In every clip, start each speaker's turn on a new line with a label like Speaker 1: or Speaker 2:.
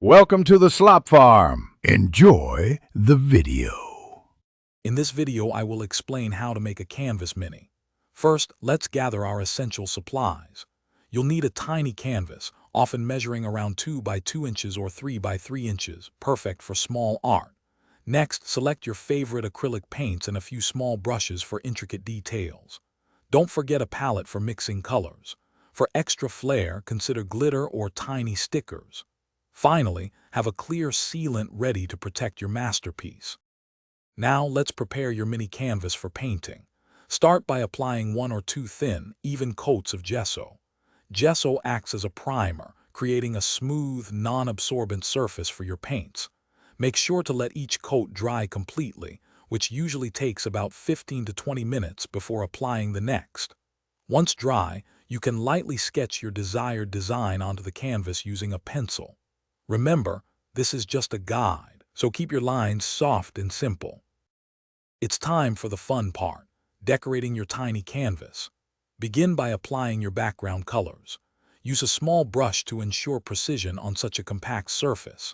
Speaker 1: Welcome to the Slop Farm. Enjoy the video.
Speaker 2: In this video, I will explain how to make a canvas mini. First, let's gather our essential supplies. You'll need a tiny canvas, often measuring around 2 by 2 inches or 3 by 3 inches, perfect for small art. Next, select your favorite acrylic paints and a few small brushes for intricate details. Don't forget a palette for mixing colors. For extra flair, consider glitter or tiny stickers. Finally, have a clear sealant ready to protect your masterpiece. Now let's prepare your mini canvas for painting. Start by applying 1 or 2 thin, even coats of gesso. Gesso acts as a primer, creating a smooth, non-absorbent surface for your paints. Make sure to let each coat dry completely, which usually takes about 15 to 20 minutes before applying the next. Once dry, you can lightly sketch your desired design onto the canvas using a pencil. Remember, this is just a guide, so keep your lines soft and simple. It's time for the fun part, decorating your tiny canvas. Begin by applying your background colors. Use a small brush to ensure precision on such a compact surface.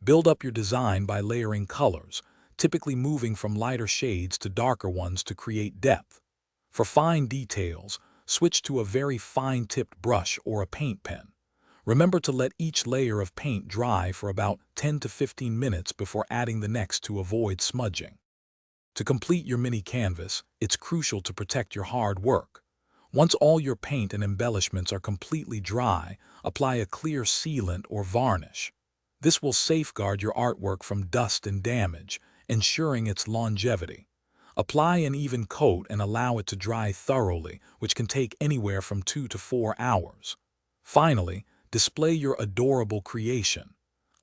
Speaker 2: Build up your design by layering colors, typically moving from lighter shades to darker ones to create depth. For fine details, switch to a very fine-tipped brush or a paint pen. Remember to let each layer of paint dry for about 10 to 15 minutes before adding the next to avoid smudging. To complete your mini canvas, it's crucial to protect your hard work. Once all your paint and embellishments are completely dry, apply a clear sealant or varnish. This will safeguard your artwork from dust and damage, ensuring its longevity. Apply an even coat and allow it to dry thoroughly, which can take anywhere from 2 to 4 hours. Finally, display your adorable creation.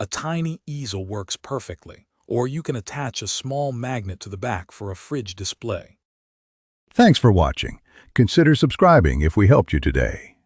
Speaker 2: A tiny easel works perfectly, or you can attach a small magnet to the back for a fridge display.
Speaker 1: Thanks for watching. Consider subscribing if we helped you today.